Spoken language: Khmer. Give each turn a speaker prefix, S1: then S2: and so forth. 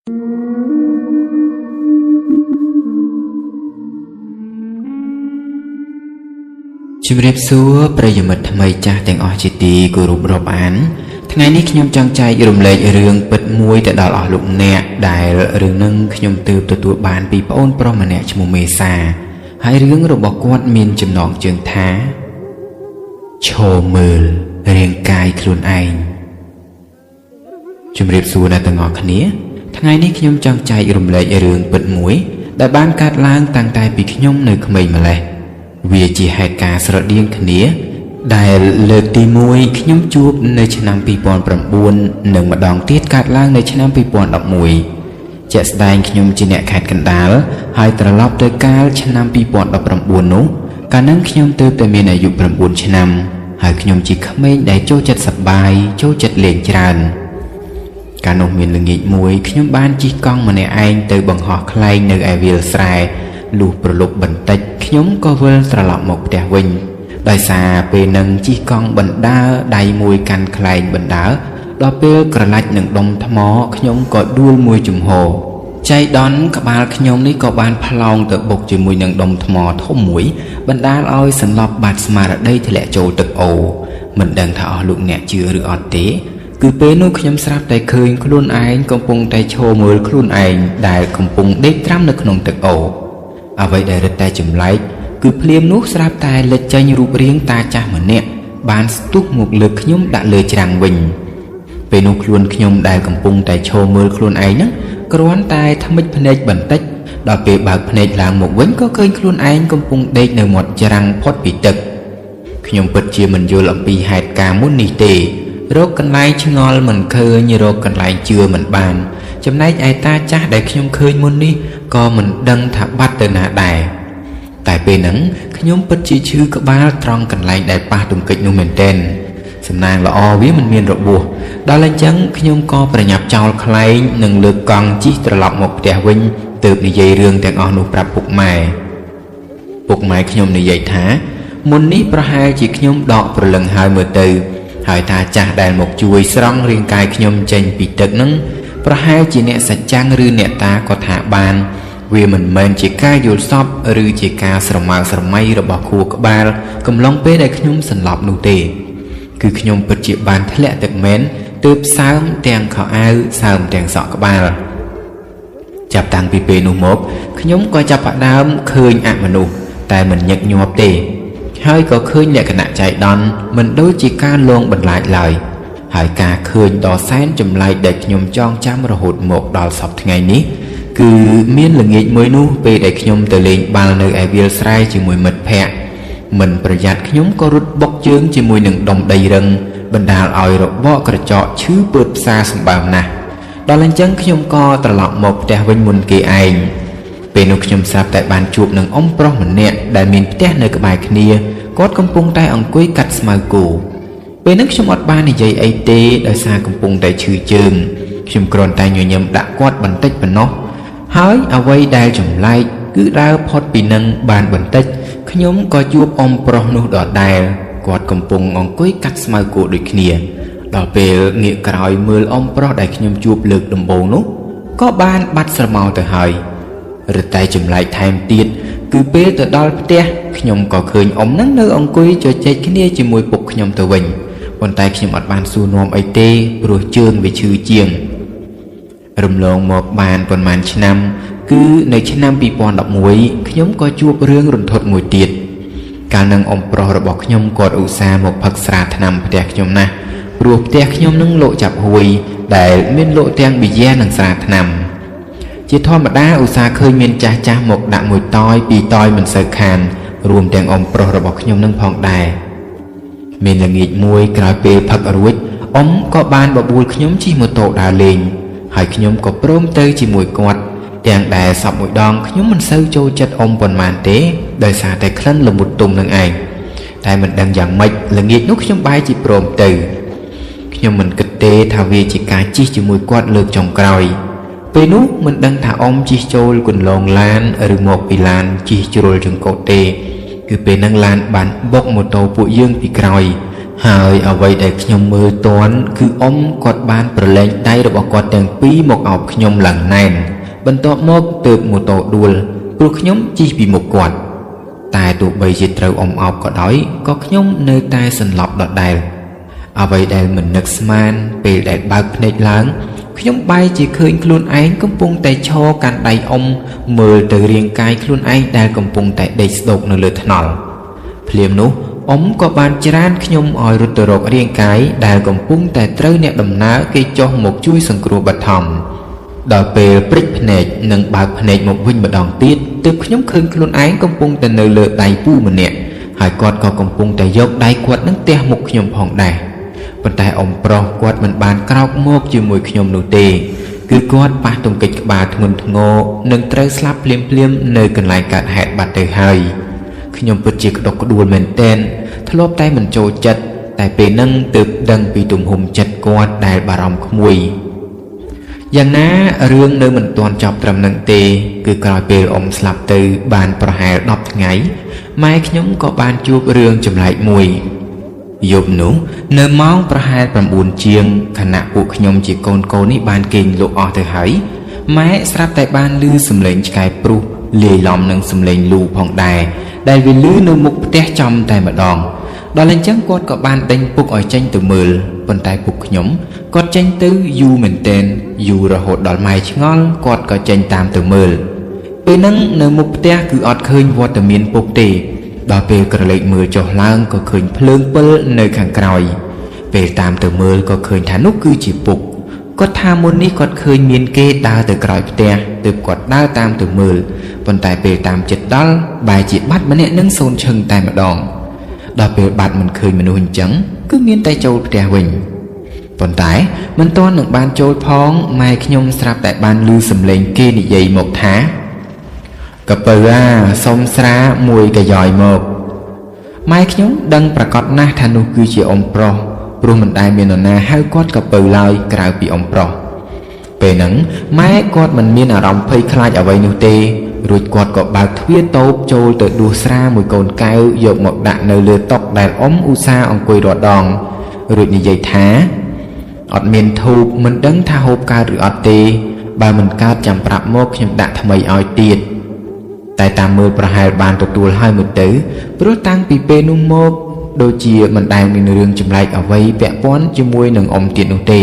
S1: ជំរាបសួរប្រិយមិត្តថ្មីចាស់ទាំងអស់ជាទីគោរពរាប់អានថ្ងៃនេះខ្ញុំចង់ចែករំលែករឿងពិតមួយទៅដល់អស់លោកអ្នកដែលរឿងនឹងខ្ញុំទើបទទួលបានពីប្អូនប្រុសម្នាក់ឈ្មោះមេសាហើយរឿងរបស់គាត់មានចំណងជើងថាឈរមើលរាងកាយខ្លួនឯងជំរាបសួរអ្នកទាំងអស់គ្នាថ្ងៃនេះខ្ញុំចង់ចែករំលែករឿងពិតមួយដែលបានកើតឡើងតាំងតែពីខ្ញុំនៅក្មេងម្ល៉េះវាជាហេតុការណ៍ស្រដៀងគ្នាដែលលើកទី1ខ្ញុំជួបនៅឆ្នាំ2009និងម្ដងទៀតកើតឡើងនៅឆ្នាំ2011ជាក់ស្ដែងខ្ញុំជាអ្នកខេត្តកណ្ដាលហើយត្រឡប់ទៅកាលឆ្នាំ2019នោះកាលនោះខ្ញុំទើបតែមានអាយុ9ឆ្នាំហើយខ្ញុំជាក្មេងដែលចូលចិត្តសប្បាយចូលចិត្តលេងច្រើនកាលនោះមានល្ងាចមួយខ្ញុំបានជិះកង់ម្នាក់ឯងទៅបង្ហោះខ្លែងនៅឯវាលស្រែលុះប្រលប់បន្តិចខ្ញុំក៏វិលត្រឡប់មកផ្ទះវិញដោយសារពេលនឹងជិះកង់បណ្ដើរដៃមួយកាន់ខ្លែងបណ្ដើរដល់ពេលក្រឡាច់នឹងដុំថ្មខ្ញុំក៏ដួលមួយជំហរចៃដន្យក្បាលខ្ញុំនេះក៏បានផ្លោងទៅបុកជាមួយនឹងដុំថ្មធំមួយបណ្ដាលឲ្យសន្លប់បាត់ស្មារតីធ្លាក់ចូលទឹកអូរមិនដឹងថាអស់លោកអ្នកជឿឬអត់ទេគឺពេលនោះខ្ញុំស្រាប់តែឃើញខ្លួនឯងកំពុងតែឈរមើលខ្លួនឯងដែលកំពុងដេកត្រាំនៅក្នុងទឹកអូរអ្វីដែលរឹតតែចម្លែកគឺភ្លាមនោះស្រាប់តែលេចចេញរូបរាងតាចាស់ម្នាក់បានស្ទុះមកលើកខ្ញុំដាក់លើច្រាំងវិញពេលនោះខ្លួនខ្ញុំដែលកំពុងតែឈរមើលខ្លួនឯងហ្នឹងគ្រាន់តែថ្មិចភ្នែកបន្តិចដល់ពេលបើកភ្នែកឡើងមកវិញក៏ឃើញខ្លួនឯងកំពុងដេកនៅមាត់ច្រាំងផុតពីទឹកខ្ញុំពិតជាមិនយល់អំពីហេតុការណ៍មុននេះទេរកកន្លែងឆ្ងល់មិនឃើញរកកន្លែងជឿមិនបានចំណែកឯតាចាស់ដែលខ្ញុំឃើញមុននេះក៏មិនដឹងថាបាត់ទៅណាដែរតែពេលហ្នឹងខ្ញុំពិតជាឈឺក្បាលត្រង់កន្លែងដែលប៉ះទង្គិចនោះមែនទែនសំណាងល្អវាមិនមានរបួសដល់អញ្ចឹងខ្ញុំក៏ប្រញាប់ចោលខ្លែងនិងលើកកង់ជិះត្រឡប់មកផ្ទះវិញទើបនិយាយរឿងទាំងអស់នោះប្រាប់ពុកម៉ែខ្ញុំនិយាយថាមុននេះប្រហែលជាខ្ញុំដកព្រលឹងហើយមើលទៅហើយតាចាស់ដែលមកជួយស្រង់រាងកាយខ្ញុំចេញពីទឹកហ្នឹងប្រហែលជាអ្នកសច្ចាំងឬអ្នកតាក៏ថាបានវាមិនមែនជាការយល់សប្តិឬជាការស្រមើស្រមៃរបស់ខួរក្បាលកំឡុងពេលដែលខ្ញុំសន្លប់នោះទេគឺខ្ញុំពិតជាបានធ្លាក់ទឹកមែនទើបសើមទាំងខោអាវសើមទាំងសក់ក្បាលចាប់តាំងពីពេលនោះមកខ្ញុំក៏ចាប់ផ្ដើមឃើញអមនុស្សតែមិនញឹកញាប់ទេហើយក៏ឃើញលក្ខណៈចៃដន្យមិនដូចជាការលងបន្លាចឡើយហើយការឃើញដ៏សែនចម្លែកដែលខ្ញុំចងចាំរហូតមកដល់សប្តាហ៍ថ្ងៃនេះគឺមានល្ងាចមួយនោះពេលដែលខ្ញុំទៅលេងបាល់នៅឯវាលស្រែជាមួយមិត្តភ័ក្តិមិនប្រយ័ត្នខ្ញុំក៏រត់បុកជើងជាមួយនឹងដុំដីរឹងបណ្ដាលឲ្យរបកក្រចកឈឺពើតផ្សាសម្បើមណាស់ដល់អញ្ចឹងខ្ញុំក៏ត្រឡប់មកផ្ទះវិញមុនគេឯងពេលនោះខ្ញុំស្រាប់តែបានជួបនឹងអ៊ំប្រុសម្នាក់ដែលមានផ្ទះនៅក្បែរគ្នាគាត់កំពុងតែអង្គុយកាត់ស្មៅគោពេលនោះខ្ញុំអត់បាននិយាយអីទេដោយសារកំពុងតែឈឺជើងខ្ញុំគ្រាន់តែញញឹមដាក់គាត់បន្តិចប៉ុណ្ណោះហើយអ្វីដែលចម្លែកគឺដើរផុតពីនឹងបានបន្តិចខ្ញុំក៏ជួបអ៊ំប្រុសនោះដដែលគាត់កំពុងអង្គុយកាត់ស្មៅគោដូចគ្នាដល់ពេលងាកក្រោយមើលអ៊ំប្រុសដែលខ្ញុំជួបលើកដំបូងនោះក៏បានបាត់ស្រមោលទៅហើយរឹតតែចម្លែកថែមទៀតគឺពេលទៅដល់ផ្ទះខ្ញុំក៏ឃើញអ៊ំនឹងនៅអង្គុយជជែកគ្នាជាមួយពុកខ្ញុំទៅវិញប៉ុន្តែខ្ញុំអត់បានសួរនាំអីទេព្រោះជើងវាឈឺជាងរំលងមកបានប៉ុន្មានឆ្នាំគឺនៅឆ្នាំ2011ខ្ញុំក៏ជួបរឿងរន្ធត់មួយទៀតកាលនឹងអ៊ំប្រុសរបស់ខ្ញុំគាត់ឧស្សាហ៍មកផឹកស្រាថ្នាំផ្ទះខ្ញុំណាស់ព្រោះផ្ទះខ្ញុំនឹងលក់ចាប់ហួយដែលមានលក់ទាំងប៊ីយ៉ែនិងស្រាថ្នាំជាធម្មតាឧស្សាហ៍ឃើញមានចាស់មកដាក់មួយតយពីរតយមិនសូវខានរួមទាំងអ៊ំប្រុសរបស់ខ្ញុំនឹងផងដែរមានល្ងាចមួយក្រោយពេលផឹករួចអ៊ំក៏បានបបួលខ្ញុំជិះម៉ូតូដើរលេងហើយខ្ញុំក៏ព្រមទៅជាមួយគាត់ទាំងដែលសពមួយដងខ្ញុំមិនសូវចូលចិត្តអ៊ំប៉ុន្មានទេដោយសារតែក្លិនល្មុតទុំនឹងឯងតែមិនដឹងយ៉ាងម៉េចល្ងាចនោះខ្ញុំបែរជាព្រមទៅខ្ញុំមិនគិតទេថាវាជាការជិះជាមួយគាត់លើកចុងក្រោយពេលនោះមិនដឹងថាអ៊ំជិះចូលគន្លងឡានឬមកពីឡានជិះជ្រុលចង្កូតទេគឺពេលហ្នឹងឡានបានបុកម៉ូតូពួកយើងពីក្រោយ ហើយអ្វីដែលខ្ញុំមើលទាន់គឺអ៊ំគាត់បានប្រឡែងដៃរបស់គាត់ទាំងពីរមកអោបខ្ញុំឡើងណែនបន្ទាប់មកទើបម៉ូតូដួលព្រោះខ្ញុំជិះពីមុខគាត់តែទោះបីជាត្រូវអ៊ំអោបក៏ដោយក៏ខ្ញុំនៅតែសន្លប់ដដែលអ្វីដែលមិននឹកស្មានពេលដែលបើកភ្នែកឡើងខ្ញុំបែរជាឃើញខ្លួនឯងកំពុងតែឈរកាន់ដៃអ៊ំមើលទៅរាងកាយខ្លួនឯងដែលកំពុងតែដេកស្ដោកនៅលើថ្នល់ភ្លាមនោះអ៊ំក៏បានច្រានខ្ញុំឲ្យរត់ទៅរករាងកាយដែលកំពុងតែត្រូវអ្នកដំណើរគេចុះមកជួយសង្គ្រោះបឋមដល់ពេលព្រិចភ្នែកនិងបើកភ្នែកមកវិញម្ដងទៀតទើបខ្ញុំឃើញខ្លួនឯងកំពុងតែនៅលើដៃពូម្នាក់ហើយគាត់ក៏កំពុងតែយកដៃគាត់នឹងទះមុខខ្ញុំផងដែរប៉ុន្តែអ៊ំប្រុសគាត់មិនបានក្រោកមកជាមួយខ្ញុំនោះទេគឺគាត់ប៉ះទង្គិចក្បាលធ្ងន់ធ្ងរនិងត្រូវស្លាប់ភ្លាមៗនៅកន្លែងកើតហេតុបាត់ទៅហើយខ្ញុំពិតជាក្តុកក្តួលមែនទែនធ្លាប់តែមិនចូលចិត្តតែពេលហ្នឹងទើបដឹងពីទំហំចិត្តគាត់ដែលបារម្ភក្មួយយ៉ាងណារឿងនៅមិនទាន់ចប់ត្រឹមនឹងទេគឺក្រោយពេលអ៊ំស្លាប់ទៅបានប្រហែល10ថ្ងៃម៉ែខ្ញុំក៏បានជួបរឿងចម្លែកមួយយប់នោះនៅម៉ោងប្រហែល9ជាងខណៈពួកខ្ញុំជាកូននេះបានគេងលក់អស់ទៅហើយម៉ែស្រាប់តែបានឮសំឡេងឆ្កែព្រុសលាយឡំនឹងសំឡេងលូផងដែរដែលវាឮនៅមុខផ្ទះចំតែម្ដងដល់អញ្ចឹងគាត់ក៏បានដេញពុកឲ្យចេញទៅមើលប៉ុន្តែពុកខ្ញុំគាត់ចេញទៅយូរមែនទែនយូររហូតដល់ម៉ែឆ្ងល់គាត់ក៏ចេញតាមទៅមើលពេលហ្នឹងនៅមុខផ្ទះគឺអត់ឃើញវត្តមានពុកទេដល់ពេលក្រឡេកមើលចុះឡើងក៏ឃើញភ្លើងពិលនៅខាងក្រោយពេលតាមទៅមើលក៏ឃើញថានោះគឺជាពុកគាត់ថាមុននេះគាត់ឃើញមានគេដើរទៅក្រោយផ្ទះទើបគាត់ដើរតាមទៅមើលប៉ុន្តែពេលតាមចិត្តដល់បែរជាបាត់ម្នាក់នឹងសូនឈឹងតែម្ដងដល់ពេលបាត់មិនឃើញមនុស្សអញ្ចឹងគឺមានតែចូលផ្ទះវិញប៉ុន្តែមិនទាន់នឹងបានចូលផងម៉ែខ្ញុំស្រាប់តែបានឮសំឡេងគេនិយាយមកថាកពៅសុំស្រាមួយកយ៉យមកម៉ែខ្ញុំដឹងប្រកាសណាស់ថានោះគឺជាអ៊ំប្រុសព្រោះមិនដែលមាននរណាហៅគាត់កពៅឡើយក្រៅពីអ៊ំប្រុសពេលហ្នឹងម៉ែគាត់មិនមានអារម្មណ៍ភ័យខ្លាចអ្វីនោះទេរួចគាត់ក៏បើកទ្វារតូបចូលទៅដួសស្រាមួយកូនកែវយកមកដាក់នៅលើតុដែលអ៊ំឧស្សាហ៍អង្គុយរត់ដងរួចនិយាយថាអត់មានធូបមិនដឹងថាហូបកើតឬអត់ទេបើមិនកើតចាំប្រាប់មកខ្ញុំដាក់ថ្មីឲ្យទៀតតែតាមមើលប្រហែលបានទទួលហើយមើលទៅព្រោះតាំងពីពេលនោះមកដូចជាមិនដែលមានរឿងចម្លែកអ្វីពាក់ព័ន្ធជាមួយនឹងអ៊ំទៀតនោះទេ